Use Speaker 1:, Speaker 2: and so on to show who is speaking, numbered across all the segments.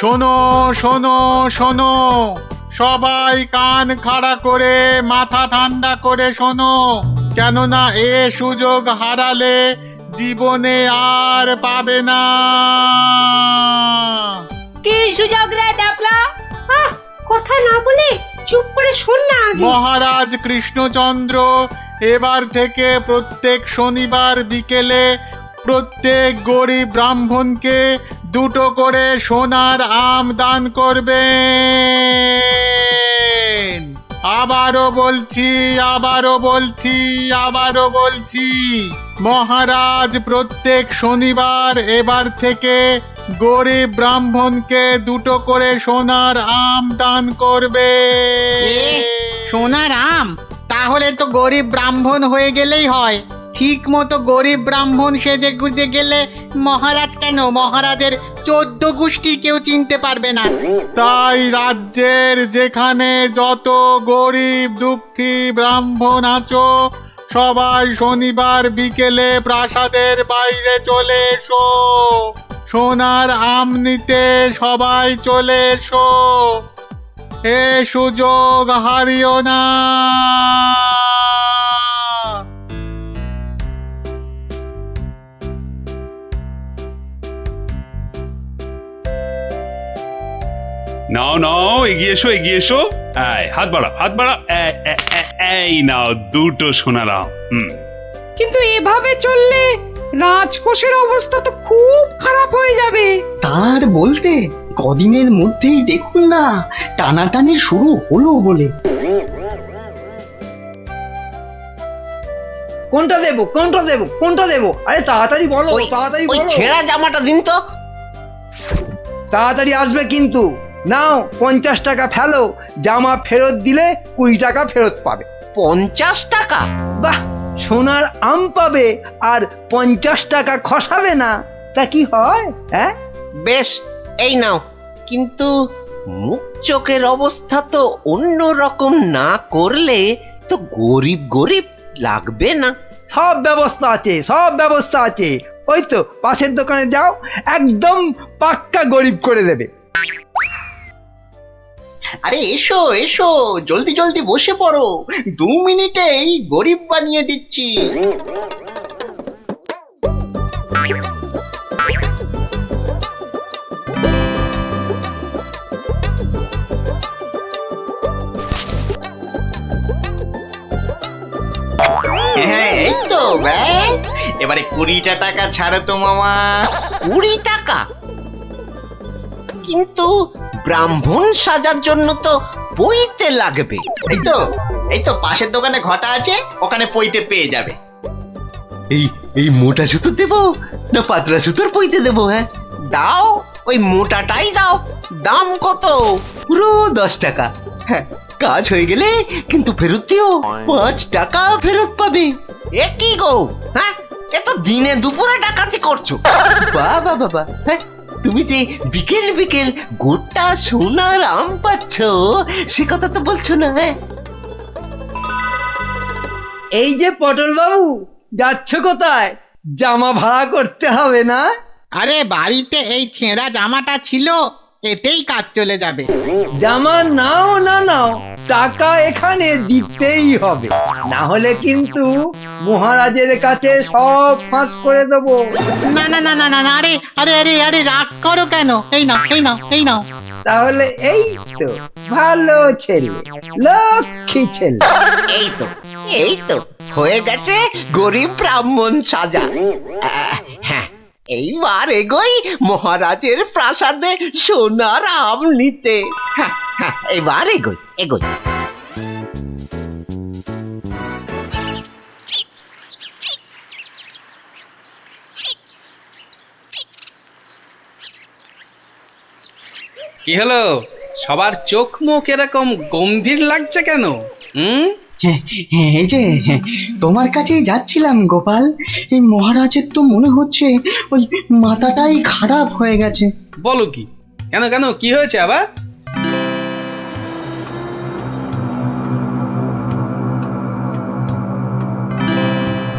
Speaker 1: শোনো শোনো শোনো, সবাই কান খাড়া করে মাথা ঠান্ডা করে শোনো, কেননা এ সুযোগ হারালে জীবনে আর পাবে না।
Speaker 2: কি সুযোগ রে ডাবলা?
Speaker 3: কথা না বলে চুপ করে শোন না আগে।
Speaker 1: মহারাজ কৃষ্ণচন্দ্র এবার থেকে প্রত্যেক শনিবার বিকেলে প্রত্যেক গরিব ব্রাহ্মণকে 2টো করে সোনার আম দান করবেন। আবারও বলছি, আবারও বলছি, আবারও বলছি, মহারাজ প্রত্যেক শনিবার এবার থেকে গরিব ব্রাহ্মণকে 2টো করে সোনার আম দান করবে।
Speaker 4: সোনার আম? তাহলে তো গরিব ব্রাহ্মণ হয়ে গেলেই হয়। ঠিক মতো গরিব ব্রাহ্মণ সেজে গুজে গেলে মহারাজ কেন, মহারাজের 14 গোষ্ঠী কেউ চিনতে পারবে না।
Speaker 1: তাই রাজ্যের যেখানে যত গরিব দুঃখী ব্রাহ্মণ আছো, সবাই শনিবার বিকেলে প্রাসাদের বাইরে চলে এসো। সোনার আম নিতে সবাই চলে এসো, এ সুযোগ হারিও না।
Speaker 5: নাও নাও, এগিয়ে এসো এগিয়ে এসো। হাত বাড়াও হাত বাড়াও। এই নাও 2টো সোনার আম।
Speaker 3: কিন্তু এভাবে চললে রাজকোষের অবস্থা তো খুব খারাপ হয়ে যাবে।
Speaker 6: তার বলতে কদিনের মধ্যেই দেখুন না টানাটানি শুরু হলো বলে।
Speaker 7: কোনটা দেবো কোনটা দেবো কোনটা দেবো? আরে তাড়াতাড়ি বলো, তাড়াতাড়ি
Speaker 8: ওই
Speaker 7: বলো।
Speaker 8: ছেঁড়া জামাটা দিন তো।
Speaker 7: তাড়াতাড়ি আসবে কিন্তু। নাও 50 টাকা ফেলো, জামা ফেরত দিলে 20 টাকা ফেরত পাবে।
Speaker 8: 50 টাকা?
Speaker 7: বাহ, সোনার আম পাবে আর 50 টাকা খসাবে না, তা কি হয়? হ্যাঁ,
Speaker 8: বেশ, এই নাও। কিন্তু মুখ চোখের অবস্থা তো অন্য রকম না করলে তো গরিব গরিব লাগবে না।
Speaker 7: সব ব্যবস্থা আছে, সব ব্যবস্থা আছে। ওই তো পাশের দোকানে যাও, একদম পাক্কা গরিব করে দেবে।
Speaker 6: আরে এসো এসো, জলদি জলদি বসে পড়ো, 2 মিনিটেই গরিব বানিয়ে দিচ্ছি। হ্যাঁ, এই তো ব্যাস। এবারে 20টা টাকা ছাড়ো তো মামা।
Speaker 8: 20 টাকা? কিন্তু ব্রাহ্মণ সাজার জন্য তো পইতে লাগবে।
Speaker 6: এই তো পাশের দোকানে ঘটা আছে, ওখানে পইতে পেয়ে যাবে।
Speaker 8: এই এই মোটা সুতো দেবো না পাতলা সুতোর পইতে দেবো? হ্যাঁ দাও, ওই মোটাটাই দাও। দাম কত?
Speaker 6: পুরো 10 টাকা। হ্যাঁ, কাজ হয়ে গেলে কিন্তু ফেরত দিও, 5 টাকা ফেরত পাবে।
Speaker 8: এ কি গো? হ্যাঁ, এ তো দিনে দুপুরে ডাকাতি করছো।
Speaker 6: বাবা বাবা, হ্যাঁ, তুমি যে বিকেল বিকেল গোটা সোনার আম পাচ্ছ সে কথা তো বলছো না। হ্যাঁ,
Speaker 7: এই যে পটল বাবু, যাচ্ছ কোথায়? জামা ভাড়া করতে হবে না?
Speaker 4: আরে বাড়িতে এই ছেঁড়া জামাটা ছিল, এতেই কাজ চলে যাবে।
Speaker 7: জামা নাও না নাও, টাকা এখানে দিতেই হবে, না হলে কিন্তু মহারাজের কাছে সব ফাঁস করে দেবো।
Speaker 4: না না না না না না, আরে আরে আরে আরে রাগ করো কেন? এই নাও এই নাও এই নাও।
Speaker 7: তাহলে এই তো ভালো ছেলে, লক্ষ্মী ছেলে।
Speaker 8: এই তো হয়ে গেছে গরিব ব্রাহ্মণ সাজা। হ্যাঁ, এইবার এগোই মহারাজের প্রাসাদে সোনার আম নিতে। হ্যাঁ হ্যাঁ, এবার এগোই এগোই।
Speaker 9: কি হলো, সবার চোখ মুখ এরকম গম্ভীর লাগছে কেন?
Speaker 6: হ্যাঁ, এই যে তোমার কাছেই যাচ্ছিলাম গোপাল। এই মহারাজের তো মনে হচ্ছে ওই মাথাটাই খারাপ হয়ে গেছে।
Speaker 9: বলো কি? কেন কেন, কি হয়েছে আবার?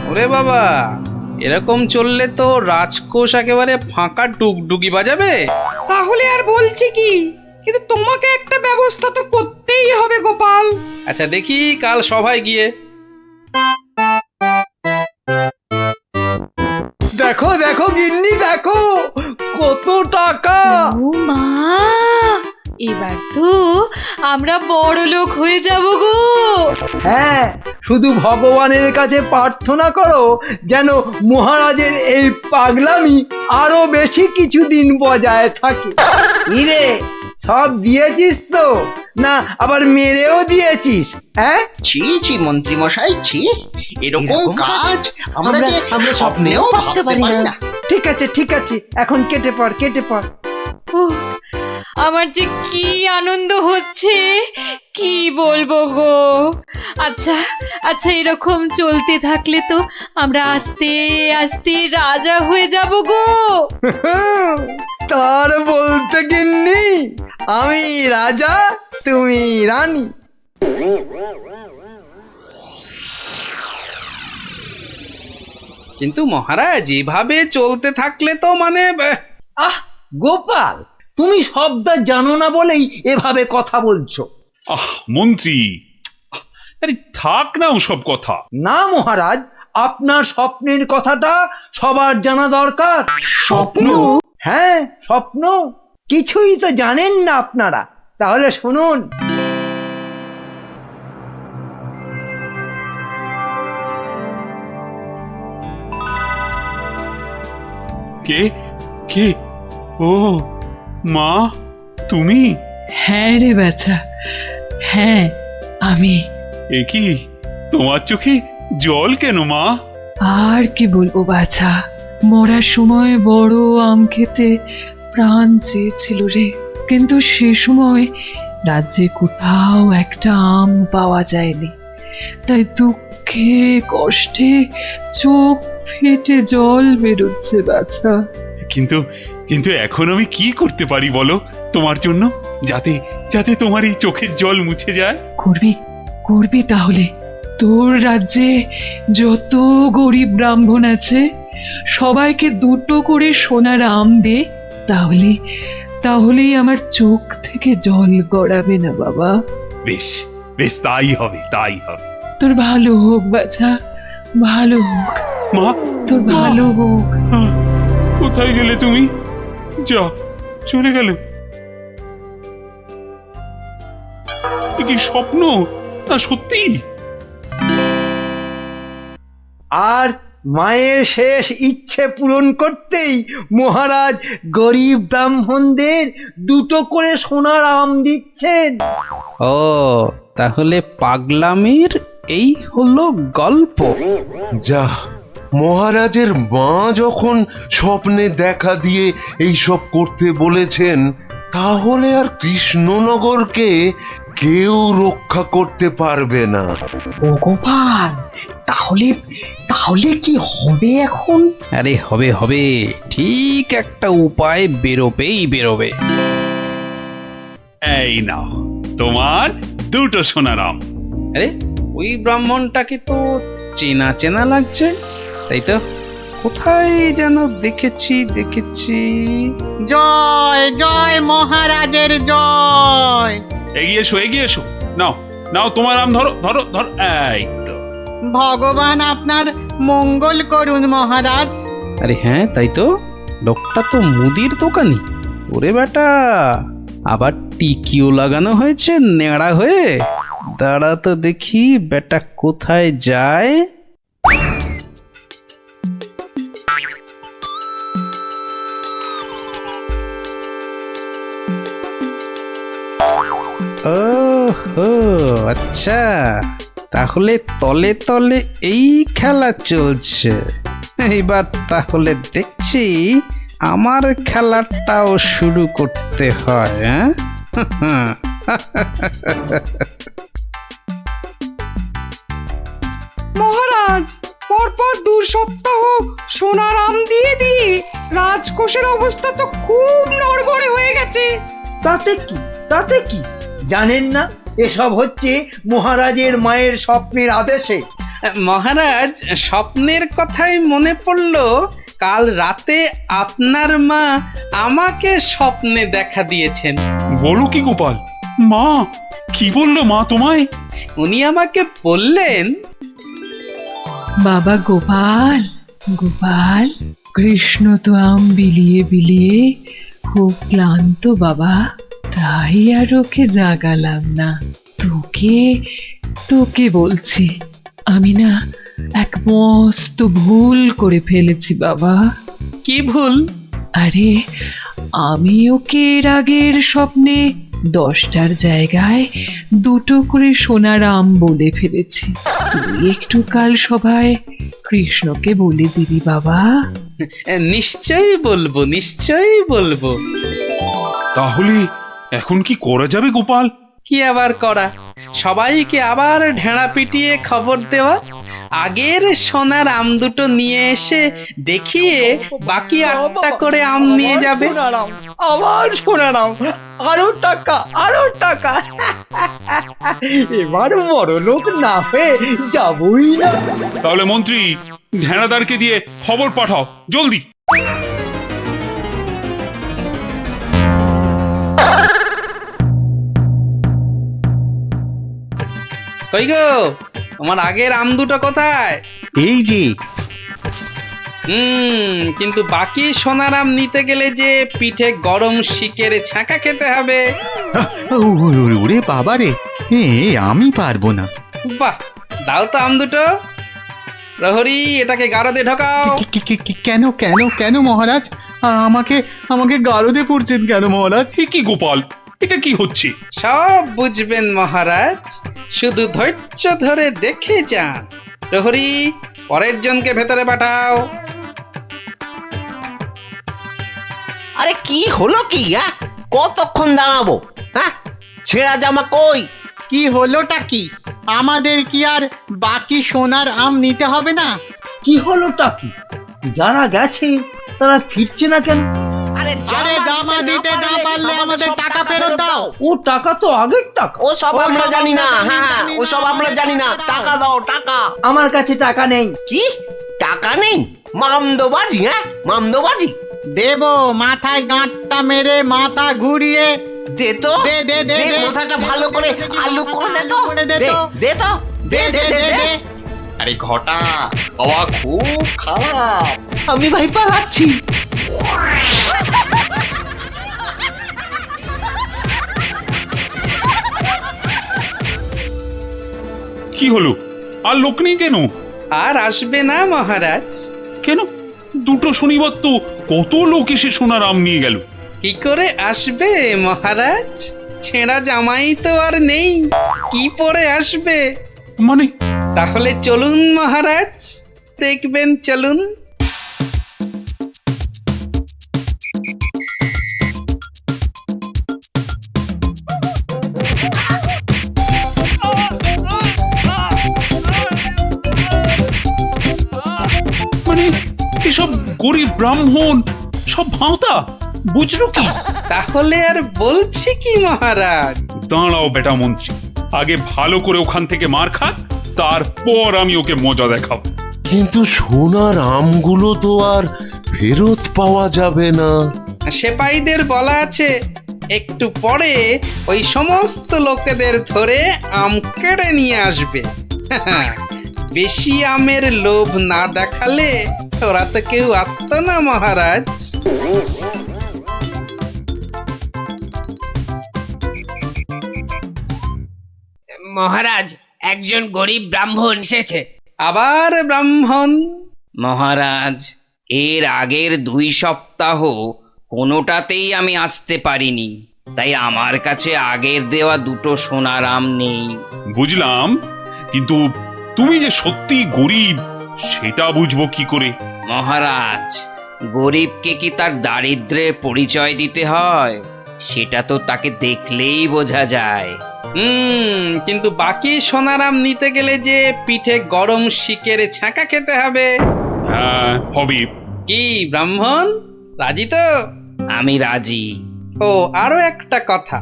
Speaker 9: ওরে বাবা, এরকম চললে তো রাজকোষ একেবারে ফাঁকা ডুগডুগি বাজাবে।
Speaker 3: তাহলে আর বলছি কি, কিন্তু তোমাকে একটা ব্যবস্থা তো করতেই হবে গোপাল।
Speaker 9: আচ্ছা দেখি কাল সভায় গিয়ে।
Speaker 7: দেখো দেখো গিন্নি, দেখো কত টাকা।
Speaker 2: ও মা, এবার তো আমরা বড় লোক হয়ে যাব গো।
Speaker 7: হ্যাঁ, শুধু ভগবানের কাছে প্রার্থনা করো যেন মহারাজের এই পাগলামি আরো বেশি কিছুদিন বজায় থাকে। ইরে, সব দিয়েছিস তো, না আবার মেরেও দিয়েছিস? হ্যাঁ,
Speaker 6: ছি ছি মন্ত্রী মশাই, ছি, এরকম কাজ আমরা স্বপ্নেও ভাবতে পারি না।
Speaker 7: ঠিক আছে ঠিক আছে, এখন কেটে পড় কেটে পড়।
Speaker 2: উহ, আমার যে কি আনন্দ হচ্ছে কি বলবো গো। আচ্ছা আচ্ছা, এরকম চলতে থাকলে তো আমরা আস্তে আস্তে রাজা হয়ে যাব গো।
Speaker 7: তার বলতে গিন্নি, আমি রাজা তুমি রানী।
Speaker 9: কিন্তু মহারাজ এভাবে চলতে থাকলে তো মানে
Speaker 7: আহ গোপাল, তুমি শব্দ জানো না বলেই এভাবে কথা বলছো।
Speaker 5: আহ মন্ত্রী, আরে থাক না ওসব কথা।
Speaker 7: না মহারাজ, আপনার স্বপ্নের কথাটা সবার জানা দরকার।
Speaker 6: স্বপ্ন?
Speaker 7: হ্যাঁ স্বপ্ন, কিছুই তো জানেন না আপনারা। তাহলে শুনুন।
Speaker 5: কে কে? ও মা, তুমি?
Speaker 10: হ্যাঁ রে বাছা, হ্যাঁ আমি।
Speaker 5: এ কি, তোমার চোখে জল কেন মা?
Speaker 10: আর কি বলবো বাছা, মরার সময় বড় আম খেতে প্রাণ চেয়েছিল রে, কিন্তু সে সময় রাজ্যে কোথাও একটা আম পাওয়া যায়নি, তাই দুঃখে কষ্টে চোখ ফেটে জল বেরোচ্ছে বাছা।
Speaker 5: কিন্তু কিন্তু এখন আমি কি করতে পারি বলো তোমার জন্য, যাতে যাতে তোমার এই চোখের জল মুছে যায়?
Speaker 10: করবি করবি তাহলে, তোর রাজ্যে যত গরিব ব্রাহ্মণ আছে সবাইকে দুটো করে সোনার আম দে, তাহলে তাহলেই আমার চোখ থেকে জল গড়াবে না বাবা।
Speaker 5: বেশ বেশ, তাই হবে তাই হবে।
Speaker 10: তোর ভালো হোক বাছা, ভালো হোক,
Speaker 5: মা,
Speaker 10: তোর ভালো হোক।
Speaker 5: আহ, কোথায় গেলে তুমি? যা, চলে গেল। এ কি স্বপ্ন না সত্যি?
Speaker 7: আর মায়ের শেষ ইচ্ছে পূরণ করতেই মহারাজ গরিব ব্রাহ্মণদের দুটো করে সোনার আম দিচ্ছেন।
Speaker 9: ও, তাহলে পাগলামির এই হলো গল্প।
Speaker 11: যা, মহারাজের মা যখন স্বপ্নে দেখা দিয়ে এইসব করতে বলেছেন, তাহলে আর কৃষ্ণনগরকে কেউ রক্ষা করতে পারবে না।
Speaker 6: ও গোপাল, তাহলে তাহলে কি হবে এখন?
Speaker 9: আরে হবে হবে, ঠিক একটা উপায় বেরোবেই বেরোবে।
Speaker 5: এই নাও তোমার দুটো সোনার আম।
Speaker 9: আরে ওই ব্রাহ্মণটাকে তো চেনা চেনা লাগছে, তাই তো? কোথায় যেন দেখেছি দেখেছি।
Speaker 4: জয় জয় মহারাজের জয়।
Speaker 5: এগিয়ে এসো এগিয়ে এসো, নাও নাও তোমার আম, ধরো ধরো ধরো, এই তো।
Speaker 4: ভগবান আপনার মঙ্গল করুন মহারাজ।
Speaker 9: আরে হ্যাঁ, তাই তো, লোকটা তো মুদির দোকানি। ওরে বেটা, আবার টিকিও লাগানো হয়েছে নেড়া হয়ে। দাঁড়া তো দেখি বেটা কোথায় যায়। ওহো, আচ্ছা, তাহলে তলে তলে এই খেলা চলছে। এইবার তাহলে দেখছি আমার খেলাটাও শুরু করতে হয়। হ্যাঁ,
Speaker 3: মহারাজ, পরপর 2 সপ্তাহ সোনার আম দিয়ে দিয়ে রাজকোষের অবস্থা তো খুব নড়বড়ে হয়ে গেছে।
Speaker 7: তাতে কি, তাতে কি? জানেন না এসব হচ্ছে মহারাজের মায়ের স্বপ্নের আদেশে।
Speaker 9: মহারাজ, স্বপ্নের কথাই মনে পড়ল, কাল রাতে আপনার মা আমাকে স্বপ্নে দেখা দিয়েছেন।
Speaker 5: বলো কি গোপাল? মা কি বললো মা তোমায়?
Speaker 9: উনি আমাকে বললেন,
Speaker 10: বাবা গোপাল, গোপাল, কৃষ্ণ তো আম বিলিয়ে বিলিয়ে খুব ক্লান্ত বাবা, তাই আর ওকে জাগালাম না। তোকে তোকে বলছি, আমি না এক মস্ত ভুল করে ফেলেছি বাবা।
Speaker 9: কি ভুল?
Speaker 10: আরে, আমি ওকে এর আগের স্বপ্নে 10টার জায়গায় 2টো করে সোনার আম বলে ফেলেছি। তুই একটু কাল সভায় কৃষ্ণকে বলে দিবি বাবা।
Speaker 9: নিশ্চয়ই বলবো, নিশ্চয়ই বলবো।
Speaker 5: তাহলে এখন কি করা যাবে গোপাল?
Speaker 9: কি আবার করা, সবাইকে আবার ঢেঁড়া পিটিয়ে খবর দেওয়া, আগের সোনার আম দুটো নিয়ে এসে দেখিয়ে বাকি 8টা করে আম নিয়ে যাবে।
Speaker 7: আবার শোনালাম, আরো টাকা, আরো টাকা। এবার বড় লোক না হয়ে যাবই না।
Speaker 5: তাহলে মন্ত্রী, ঢেঁড়াদারকে দিয়ে খবর পাঠাও জলদি।
Speaker 9: কই গো, তোমার আগের আম দুটো কোথায়?
Speaker 6: এই যে,
Speaker 9: কিন্তু বাকি সোনার আম নিতে গেলে যে পিঠে গরম শিকের ছাঁকা খেতে হবে।
Speaker 6: ওরে বাবা রে, আমি পারবো না।
Speaker 9: বাহ, দাও তো আম দুটো। প্রহরী, এটাকে গারদে ঢোকাও।
Speaker 6: কেন কেন কেন মহারাজ? আমাকে আমাকে গারদে পড়ছেন কেন মহারাজ?
Speaker 5: এ কি গোপাল, এটা কি হচ্ছে?
Speaker 9: সব বুঝবেন মহারাজ, শুধু ধৈর্য ধরে দেখে যান। প্রহরী, পরের জনকে ভেতরে পাঠাও।
Speaker 8: আরে কি হলো কি? কতক্ষণ দাঁড়াবো? হ্যাঁ, ছেঁড়া জামা কই?
Speaker 4: কি হলোটা কি? আমাদের কি আর বাকি সোনার আম নিতে হবে না?
Speaker 7: কি হলোটা কি? যারা গেছে তারা ফিরছে না কেন?
Speaker 8: আরে
Speaker 4: জামা দিতে না পারলে আমাদের টাকা ফেরত দাও।
Speaker 7: ও টাকা তো আগের টাকা।
Speaker 8: ও সব আমরা জানি না। হ্যাঁ, ও সব আমরা জানি না। টাকা দাও, টাকা।
Speaker 7: আমার কাছে টাকা নেই।
Speaker 8: কি টাকা নেই? মামদোবাজি? মামদোবাজি?
Speaker 4: দেব, মাথায় গাঁটটা মেরে মাথা ঘুরিয়ে
Speaker 8: দে তো,
Speaker 4: দে, দে, দে,
Speaker 8: দে,
Speaker 4: দে।
Speaker 8: মাথাটা ভালো করে আলু করে দে তো,
Speaker 4: করে দে
Speaker 8: দে,
Speaker 4: তো।
Speaker 8: দে তো, দে দে দে দে।
Speaker 12: আরে ঘটা, বাবা খুব খারাপ।
Speaker 8: আমি ভাই পালাচ্ছি।
Speaker 5: কি হলো? আর লোক নেই কেন?
Speaker 9: আর আসবে না মহারাজ।
Speaker 5: কেন? দুটো শনিবার তো কত লোক এসে সোনার আম নিয়ে গেল।
Speaker 9: কি করে আসবে মহারাজ? ছেঁড়া জামাই তো আর নেই, কি পরে আসবে?
Speaker 5: মানে
Speaker 9: তাহলে চলুন মহারাজ, দেখবেন, চলুন।
Speaker 5: মানে এসব গরিব ব্রাহ্মণ সব ভাঁওতা, বুঝলো কি?
Speaker 9: তাহলে আর বলছি কি মহারাজ?
Speaker 5: দাঁড়াও বেটা মন্ত্রী, আগে ভালো করে ওখান থেকে মার খাক, তারপর আমি ওকে মজা দেখাবো।
Speaker 11: কিন্তু সোনার আমগুলো তো আর ফেরত পাওয়া যাবে না।
Speaker 9: সেপাইদের বলা আছে একটু পরে ওই সমস্ত লোকেদের ধরে আম কেড়ে নিয়ে আসবে। বেশি আমের লোভ না দেখালে ওরা তো কেউ আসতো না মহারাজ।
Speaker 13: মহারাজ, একজন গরিব ব্রাহ্মণ এসেছে।
Speaker 9: আবার ব্রাহ্মণ?
Speaker 13: মহারাজ, এর আগের 2 সপ্তাহ কোনোটাতেই আমি আসতে পারিনি, তাই আমার কাছে আগের দেওয়া 2টো সোনার আম নেই।
Speaker 5: বুঝলাম, কিন্তু তুমি যে সত্যি গরিব সেটা বুঝবো কি করে?
Speaker 13: মহারাজ, গরিবকে কি তার দারিদ্র্যের পরিচয় দিতে হয়? সেটা তো তাকে দেখলেই বোঝা যায়।
Speaker 9: কিন্তু বাকি সোনার আম নিতে গেলে যে পিঠে গরম শিকের ছাঁকা খেতে হবে।
Speaker 5: হ্যাঁ, হবে।
Speaker 9: কি ব্রাহ্মণ, রাজি তো?
Speaker 13: আমি রাজি।
Speaker 9: ও, আরো একটা কথা,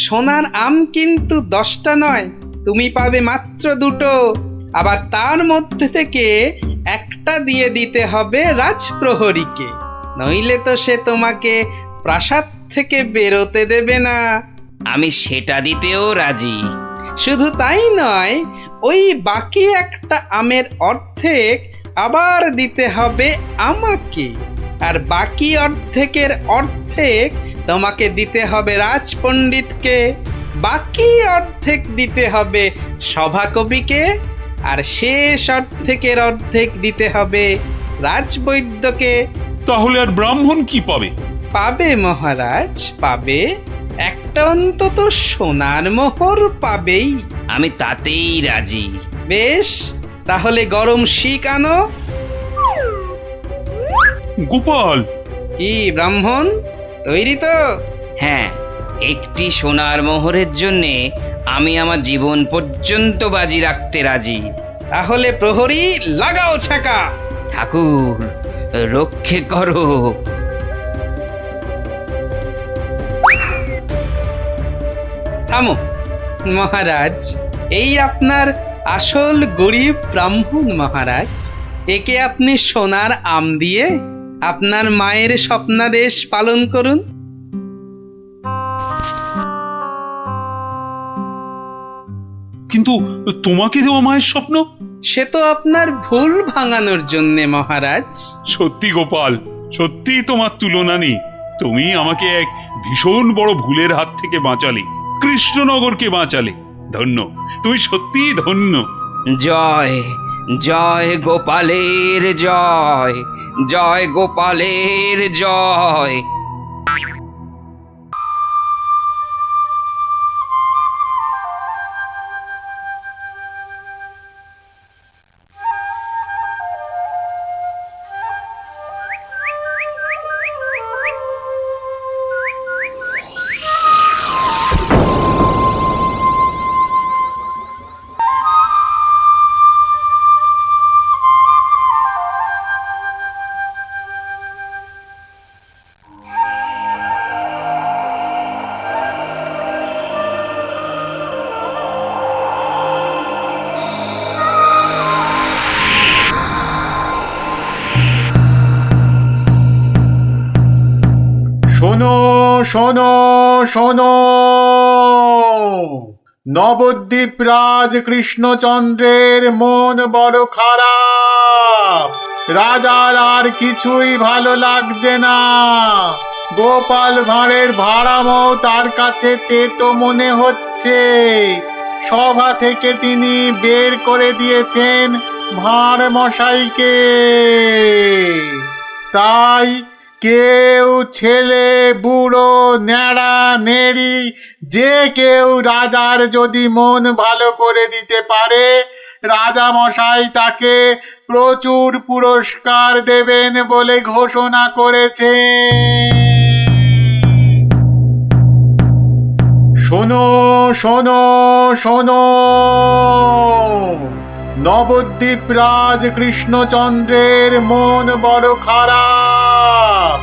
Speaker 9: সোনার আম কিন্তু 10টা নয়, তুমি পাবে মাত্র 2টো। আবার তার মধ্যে থেকে একটা দিয়ে দিতে হবে রাজপ্রহরীকে, নইলে তো সে তোমাকে প্রাসাদ থেকে বেরোতে দেবে না।
Speaker 13: আমি সেটা দিতেও রাজি।
Speaker 9: শুধু তাই নয়, ওই বাকি একটা আমের অর্ধেক আবার দিতে হবে আমাকে, আর বাকি অর্ধেকের অর্ধেক তোমাকে দিতে হবে রাজপণ্ডিতকে, বাকি অর্ধেক দিতে হবে সভাকবিকে, আর শেষ অর্ধেকের অর্ধেক দিতে হবে রাজবৈদ্যকে।
Speaker 5: তাহলে আর ব্রাহ্মণ কি পাবে?
Speaker 9: পাবে মহারাজ, পাবে। একটা অন্তত সোনার মোহর পাবেই।
Speaker 13: আমি তাতেই রাজি।
Speaker 9: বেশ, তাহলে গরম শিক আনো।
Speaker 5: গোপাল,
Speaker 9: কি ব্রাহ্মণ, তৈরি তো?
Speaker 13: হ্যাঁ, একটি সোনার মোহরের জন্যে আমি আমার জীবন পর্যন্ত বাজি রাখতে রাজি।
Speaker 9: তাহলে প্রহরী লাগাও ছাকা।
Speaker 13: ঠাকুর, রক্ষে করো।
Speaker 9: থামো মহারাজ, এই আপনার আসল গরিব ব্রাহ্মণ মহারাজ। একে আপনি সোনার আম দিয়ে আপনার মায়ের স্বপ্নাদেশ পালন করুন।
Speaker 5: কিন্তু তোমাকে দেওয়া মায়ের স্বপ্ন?
Speaker 9: সে তো আপনার ভুল ভাঙানোর জন্যে মহারাজ।
Speaker 5: সত্যি গোপাল, সত্যি তোমার তুলনা নেই। তুমি আমাকে এক ভীষণ বড় ভুলের হাত থেকে বাঁচালে, কৃষ্ণনগরকে বাঁচালে। ধন্য, তুমি সত্যিই ধন্য।
Speaker 13: জয় জয় গোপালের জয়, জয় গোপালের জয়।
Speaker 1: শোনো শোনো শোনো, নবদ্বীপ রাজ কৃষ্ণচন্দ্রের মন বড় খারাপ। রাজার আর কিছুই ভালো লাগছে না। গোপাল ভাঁড়ের ভাড়ামো তার কাছে তেতো মনে হচ্ছে। সভা থেকে তিনি বের করে দিয়েছেন ভাঁড় মশাইকে। তাই কেউ, ছেলে বুড়ো ন্যাড়া নেড়ি, যে কেউ রাজার যদি মন ভালো করে দিতে পারে, রাজা মশাই তাকে প্রচুর পুরস্কার দেবেন বলে ঘোষণা করেছে। শোনো শোনো শোনো, নবদ্বীপ রাজ কৃষ্ণচন্দ্রের মন বড় খারাপ।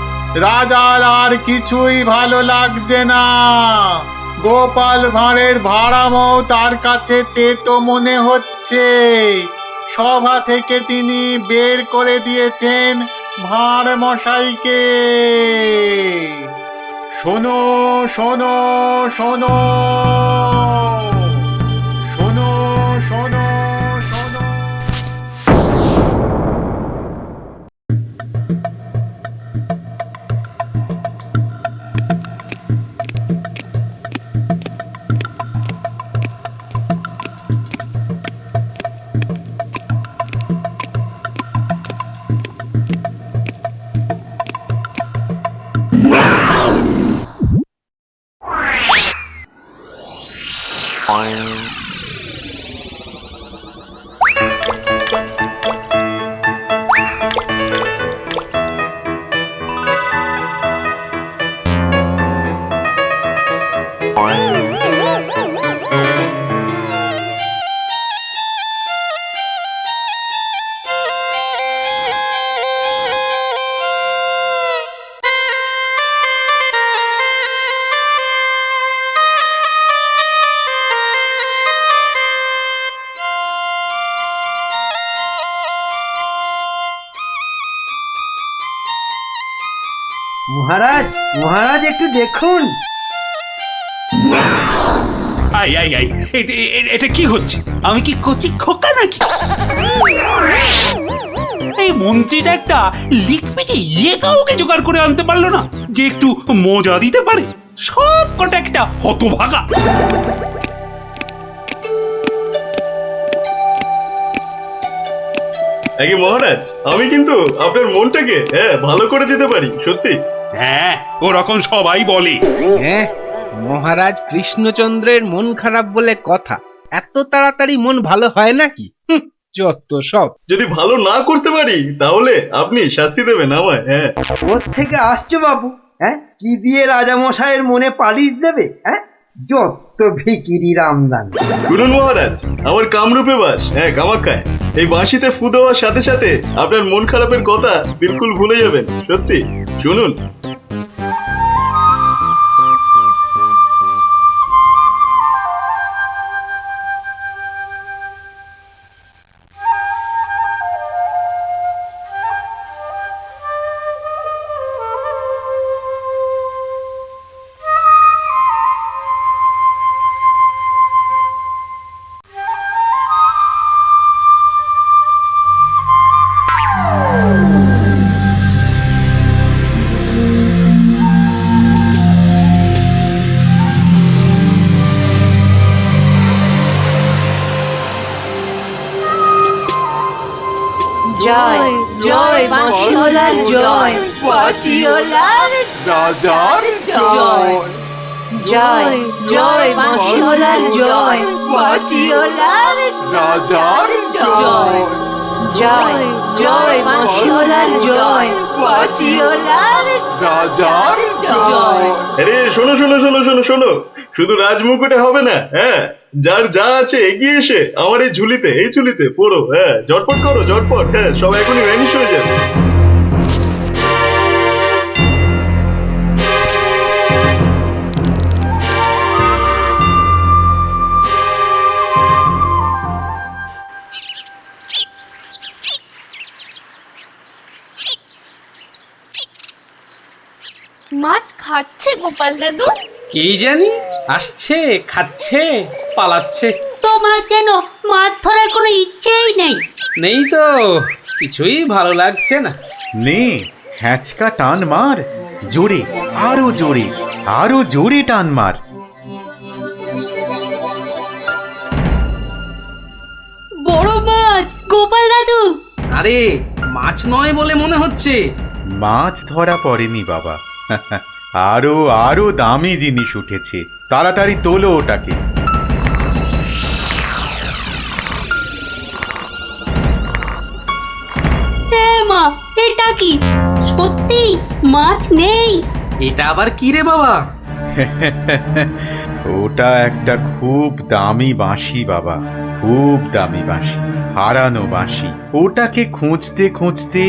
Speaker 1: রাজার আর কিছুই ভালো লাগছে না। গোপাল ভাঁড়ের ভাড়ামো তার কাছে তেতো মনে হচ্ছে। সভা থেকে তিনি বের করে দিয়েছেন ভাঁড় মশাইকে। শোনো শোনো শোনো, শোনো শোনো শোনো।
Speaker 7: মহারাজ মহারাজ একটু দেখুন।
Speaker 5: আই আই আই এটা কি হচ্ছে? আমি কি কচি খোকা নাকি? এই মন্ত্রীটা একটা লিখবিকে কাউকে জোগাড় করে আনতে পারলো না যে একটু মজা দিতে পারে। সব কটা একটা হতভাগা।
Speaker 12: আগে মহারাজ, আমি কিন্তু আপনার মনটাকে ভালো করে দিতে পারি, সত্যি।
Speaker 5: হ্যাঁ, ওরকম সবাই বলে।
Speaker 9: হ্যাঁ, মহারাজ কৃষ্ণচন্দ্রের মন খারাপ বলে কথা। এত তাড়াতাড়ি মন ভালো হয় নাকি? যত সব।
Speaker 12: যদি ভালো না করতে পারি তাহলে আপনি শাস্তি দেবেন আমায়। হ্যাঁ,
Speaker 7: ওর থেকে আসছো বাবু? হ্যাঁ, কি দিয়ে রাজামশাইয়ের মনে পালিশ দেবে? হ্যাঁ, যত ভিকিরি রামদান।
Speaker 12: শুনুন মহারাজ, আমার কামরূপে বাস, কামাখ্যায়। এই বাঁশিতে ফু দেওয়ার সাথে সাথে আপনার মন খারাপের কথা বিলকুল ভুলে যাবেন, সত্যি। শুনুন।
Speaker 14: জয় জয় মাছিওলার জয়, মাছিওলার রাজার জয়। জয় জয় মাছিওলার জয়, মাছিওলার রাজার জয়। জয় জয় মাছিওলার জয়, মাছিওলার রাজার জয়।
Speaker 12: আরে শোনো শোনো শোনো শোনো শোনো, শুধু রাজমুকুটে হবে না। যার যা আছে এগিয়ে এসে আমার এই ঝুলিতে পড়ো। ঝটপট করো, ঝটপট। সব এখনই ভ্যানিশ হয়ে যাবে।
Speaker 2: মাছ খাচ্ছে গোপাল দাদু?
Speaker 9: কি জানি, আসছে, খাচ্ছে, পালাচ্ছে।
Speaker 14: তোমার যেন মাছ ধরার কোনো ইচ্ছেই নেই।
Speaker 9: নেই তো, কিছুই ভালো লাগছে না।
Speaker 1: নে, হ্যাঁচকা টান মার, জোরে, আরো জোরে, আরো জোরে টান মার।
Speaker 14: বড় মাছ গোপাল দাদু।
Speaker 9: আরে মাছ নয় বলে মনে হচ্ছে।
Speaker 1: মাছ ধরা পড়েনি বাবা, আরো আরো দামি জিনিস উঠেছে। তাড়াতাড়ি তোলো ওটাকে।
Speaker 14: মা, এটা কি সত্যি মাছ নেই?
Speaker 9: এটা আবার কি রে বাবা?
Speaker 1: ওটা একটা খুব দামি বাঁশি বাবা, খুব দামি বাঁশি, হারানো বাঁশি। ওটাকে খুঁজতে খুঁজতে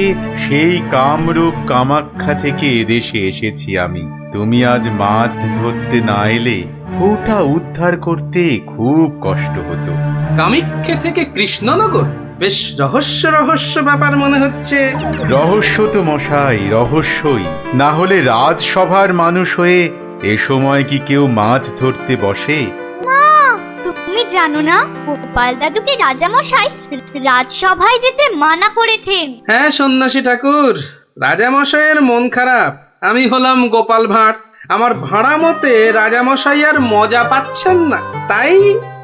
Speaker 1: সেই কামরূপ কামাখ্যা থেকে এদেশে এসেছি আমি। তুমি আজ মাছ ধরতে না এলে ওটা উদ্ধার করতে খুব কষ্ট হতো।
Speaker 9: কামাখ্যা থেকে কৃষ্ণনগর? বেশ রহস্য রহস্য ব্যাপার মনে হচ্ছে।
Speaker 1: রহস্য তো মশাই, রহস্যই। না হলে রাজসভার মানুষ হয়ে এ সময় কি কেউ মাছ ধরতে বসে?
Speaker 15: তুমি জানো না গোপাল দাদুকে রাজামশাই রাজসভায় যেতে মানা করেছেন।
Speaker 9: হ্যাঁ সন্ন্যাসী ঠাকুর, রাজামশাইয়ের মন খারাপ। আমি হলাম গোপাল ভাঁড়। আমার ভাড়া মতে রাজামশাই আর মজা পাচ্ছেন না,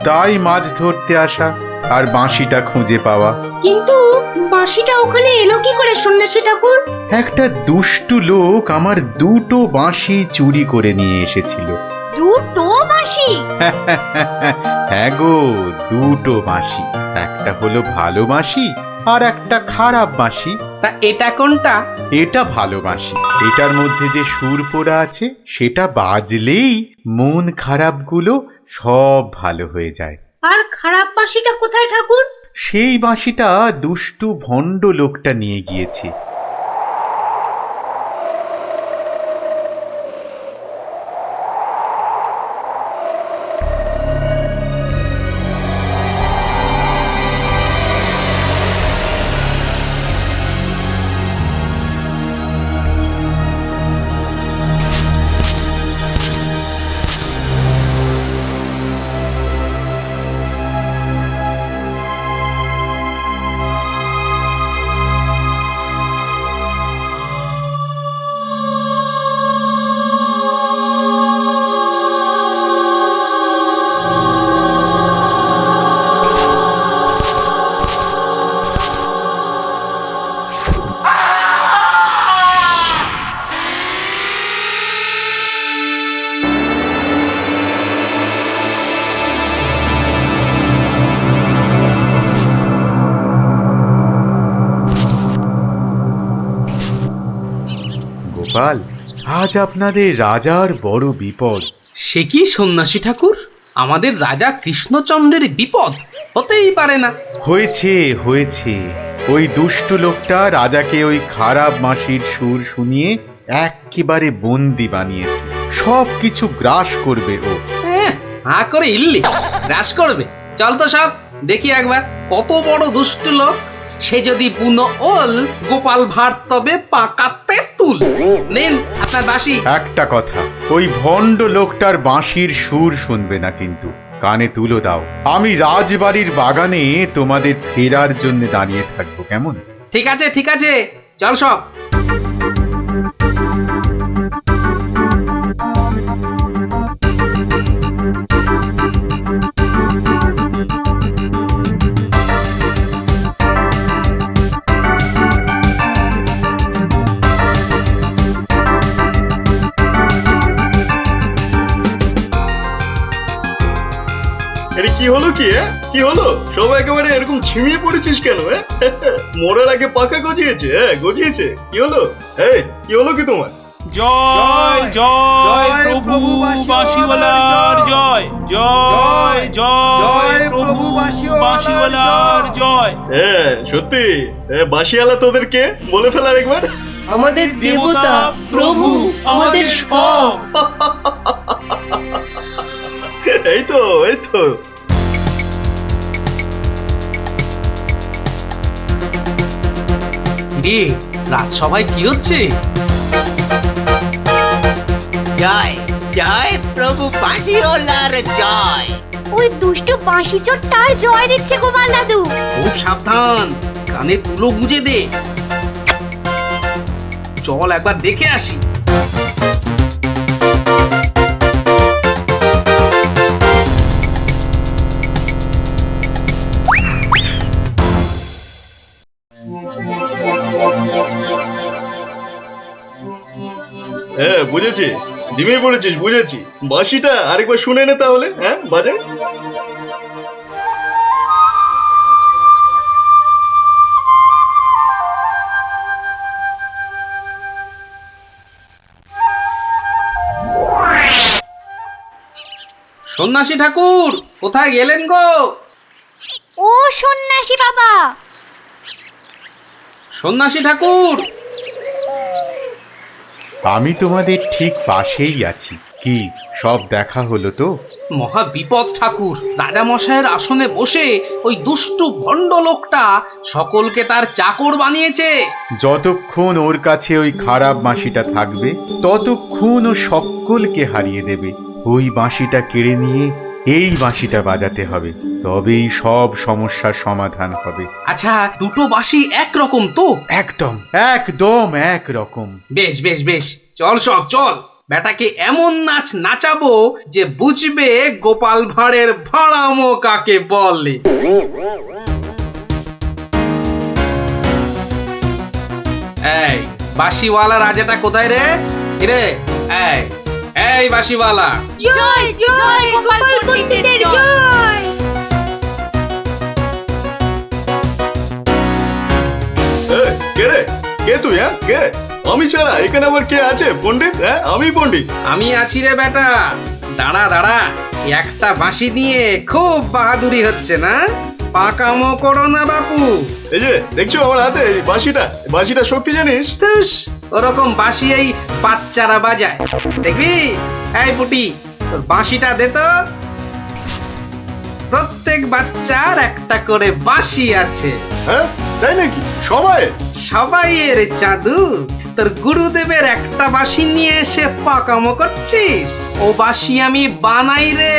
Speaker 9: তাই
Speaker 1: মাছ ধরতে আসা আর বাঁশিটা খুঁজে পাওয়া।
Speaker 14: কিন্তু বাঁশিটা ওখানে এলো কি করে সন্ন্যাসী ঠাকুর?
Speaker 1: একটা দুষ্টু লোক আমার দুটো বাঁশি চুরি করে নিয়ে এসেছিল।
Speaker 15: দুটো বাঁশি?
Speaker 1: হ্যাঁ গো, দুটো বাঁশি। একটা হলো ভালো বাঁশি আর একটা খারাপ বাঁশি।
Speaker 9: তা এটা কোনটা?
Speaker 1: এটা ভালো বাঁশি। এটার মধ্যে যে সুর পোড়া আছে সেটা বাজলেই মন খারাপগুলো সব ভালো হয়ে যায়।
Speaker 14: আর খারাপ বাঁশিটা কোথায় ঠাকুর?
Speaker 1: সেই বাঁশিটা দুষ্টু ভণ্ড লোকটা নিয়ে গিয়েছে। গোপাল, আজ আপনাদের রাজার বড় বিপদ।
Speaker 9: সে কি সন্ন্যাসী ঠাকুর, আমাদের রাজা কৃষ্ণচন্দ্রের বিপদ হতেই পারে না।
Speaker 1: হয়েছে হয়েছে, ওই দুষ্ট লোকটা রাজাকে ওই খারাপ মাসির সুর শুনিয়ে একেবারে বন্দি বানিয়েছে। সব কিছু গ্রাস করবে ও।
Speaker 9: হা করে ইল্লি গ্রাস করবে? চল তো সব দেখি একবার, কত বড় দুষ্ট লোক। সে যদি বুনো ওল, গোপাল ভাঁড় তবে পাকাতে তুল। নিন আপনার বাঁশি।
Speaker 1: একটা কথা, ওই ভণ্ড লোকটার বাঁশির সুর শুনবে না কিন্তু। কানে তুলো দাও, আমি রাজবাড়ির বাগানে তোমাদের ফেরার জন্য দাঁড়িয়ে থাকবো, কেমন?
Speaker 9: ঠিক আছে ঠিক আছে, চল সব।
Speaker 12: এটা কি হলো কি? কি হলো? সব একেবারে এরকম ছিমিয়ে পড়েছিস কেন? মরার আগে পাকা গজিয়েছে, গজিয়েছে। কি হলো? এই কি হলো কি তোমার?
Speaker 5: জয় জয় প্রভু বাঁশিওয়ালার জয়, জয় জয় প্রভু বাঁশিওয়ালার জয়।
Speaker 12: হ্যাঁ সত্যি, বাঁশিওয়ালা তোদের কে বলে ফেলার একবার?
Speaker 3: আমাদের দেবতা, প্রভু, আমাদের সব।
Speaker 12: এই তো এই তো।
Speaker 9: রাজসভায় কি হচ্ছে?
Speaker 8: জয় জয় প্রভু বাঁশিওয়ালার জয়।
Speaker 15: ওই দুষ্ট বাঁশি চোরটার জয় দিচ্ছে গোপাল দাদু।
Speaker 9: খুব সাবধান, কানে তুলো গুঁজে দে। চল একবার দেখে আসি।
Speaker 12: হ্যাঁ বুঝেছি, জিমিয়ে পড়েছিস, বুঝেছি। বাঁশিটা আরেকবার শুনে নে তাহলে। হ্যাঁ বাজে।
Speaker 9: সন্ন্যাসী ঠাকুর কোথায় গেলেন গো?
Speaker 15: ও সন্ন্যাসী বাবা,
Speaker 9: সন্ন্যাসী ঠাকুর,
Speaker 1: আমি তোমাদের ঠিক পাশেই আছি। কি সব দেখা হলো তো?
Speaker 9: মহা বিপদ ঠাকুর। রাজা মশাইয়ের আসনে বসে ওই দুষ্টু ভণ্ড লোকটা সকলকে তার চাকর বানিয়েছে।
Speaker 1: যতক্ষণ ওর কাছে ওই খারাপ বাঁশিটা থাকবে, ততক্ষণ ও সকলকে হারিয়ে দেবে। ওই বাঁশিটা কেড়ে নিয়ে এই বাঁশিটা বাজাতে হবে, তবেই সব সমস্যার সমাধান হবে।
Speaker 9: আচ্ছা, দুটো বাঁশি একরকম তো?
Speaker 1: একদম একদম একরকম।
Speaker 9: বেশ বেশ বেশ, চল সব চল। বেটাকে এমন নাচ নাচাবো যে বুঝবে গোপাল ভাঁড়ের ভাড়ামো কাকে বলে। এই বাঁশিওয়ালা রাজাটা কোথায় রে? রে এই এই বাঁশিওয়ালা।
Speaker 14: জয় জয় গোপাল পণ্ডিতের জয়।
Speaker 12: কে রে? কে তুই? কে? আমি ছাড়া এখানে আবার কে আছে? পণ্ডিত? আমি পণ্ডিত।
Speaker 9: আমি আছি রে বেটা। দাঁড়া দাঁড়া, একটা বাঁশি নিয়ে খুব বাহাদুরি হচ্ছে না? পাকামো করো না বাপু।
Speaker 12: এই যে দেখছো আমার হাতে এই বাঁশিটা, বাঁশিটা শক্তি জানিস?
Speaker 9: ওরকম বাঁশি এই বাচ্চারা বাজায়, দেখবি? এই পুটি, তোর বাঁশিটা দে তো। প্রত্যেক বাচ্চার একটা করে বাঁশি আছে।
Speaker 12: হ্যাঁ তাই নাকি? সবাই?
Speaker 9: সবাইয়ের চাঁদু। তোর গুরুদেবের একটা বাঁশি নিয়ে এসে পাকামো করছিস? ও বাঁশি আমি বানাই রে।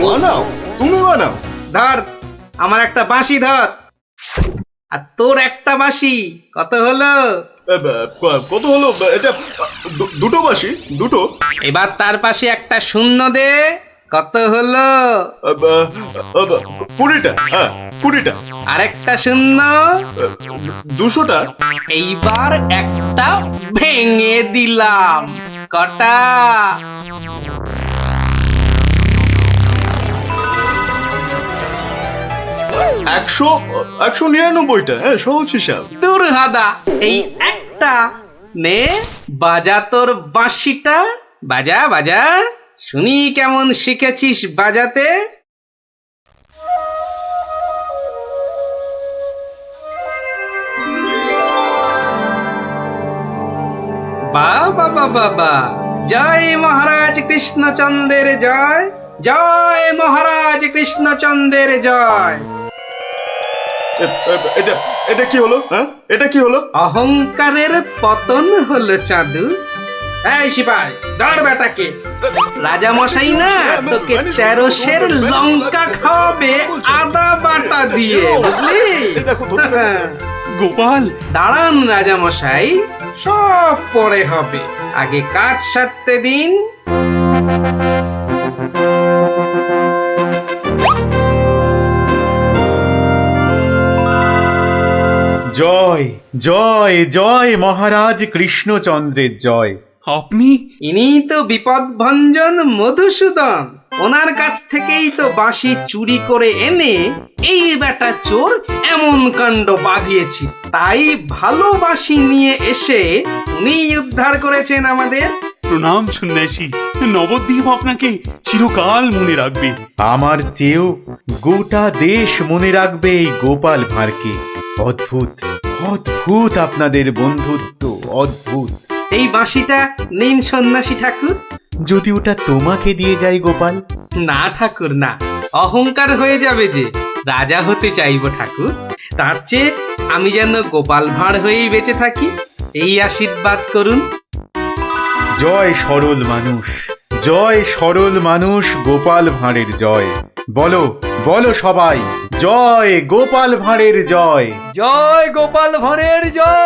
Speaker 12: বানাও? তুমি বানাও?
Speaker 9: ধর আমার একটা বাঁশি ধর, আর তোর একটা বাঁশি। কত হলো?
Speaker 12: কত হলো? এটা দুটো বাঁশি, দুটো।
Speaker 9: এবার তার পাশে একটা শূন্য দে। কত হলো?
Speaker 12: 20টা। হ্যাঁ 20টা।
Speaker 9: আরেকটা শূন্য।
Speaker 12: 200টা।
Speaker 9: এইবার একটা ভেঙে দিলাম। কটা?
Speaker 12: 199টা। হ্যাঁ সহজ হিসাব।
Speaker 9: দূর হাদা, এই একটা নে বাজা তোর বাঁশিটা, বাজা বাজা, শুনি কেমন শিখেছিস বাজাতে। বাবা বাবা বা, জয় মহারাজ কৃষ্ণচন্দ্রের জয়, জয় মহারাজ কৃষ্ণচন্দ্রের জয়।
Speaker 12: এটা এটা কি হলো? হ্যাঁ, এটা কি হলো?
Speaker 9: অহংকারের পতন হলো চাঁদু। এই সিপাই, ধর বেটাকে। রাজা মশাই না তোকে 13 সের লঙ্কা খাওয়াবে আদা বাটা দিয়ে, বুঝলি?
Speaker 5: গোপাল,
Speaker 9: দাঁড়ান রাজা মশাই, সব পরে হবে, আগে কাজ সারতে দিন।
Speaker 1: জয় জয় জয় মহারাজ কৃষ্ণচন্দ্রের জয়।
Speaker 5: আপনি?
Speaker 9: ইনি তো বিপদ ভঞ্জন মধুসূদন, ওনার কাছ থেকেই তো বাঁশি চুরি করে এনে এই বেটা চোর এমন কাণ্ড বাঁধিয়েছি। তাই ভালো বাঁশি নিয়ে এসে উনি উদ্ধার করেছেন আমাদের।
Speaker 5: প্রণাম সন্ন্যাসী, নবদ্বীপ আপনাকে চিরকাল মনে রাখবে।
Speaker 1: আমার চেয়েও গোটা দেশ মনে রাখবে এই গোপাল ভাঁড়কে। অদ্ভুত অদ্ভুত আপনাদের বন্ধুত্ব, অদ্ভুত।
Speaker 9: এই বাঁশিটা নিন সন্ন্যাসী ঠাকুর।
Speaker 1: যদি ওটা তোমাকে দিয়ে যাই গোপাল?
Speaker 9: না ঠাকুর না, অহংকার হয়ে যাবে যে। রাজা হতে চাইবো ঠাকুর, তার চেয়ে আমি যেন গোপাল ভাঁড় হয়েই বেঁচে থাকি, এই আশীর্বাদ করুন।
Speaker 1: জয় সরল মানুষ, জয় সরল মানুষ, গোপাল ভাঁড়ের জয়। বলো বলো সবাই, জয় গোপাল ভাঁড়ের জয়।
Speaker 7: জয় গোপাল ভাঁড়ের জয়।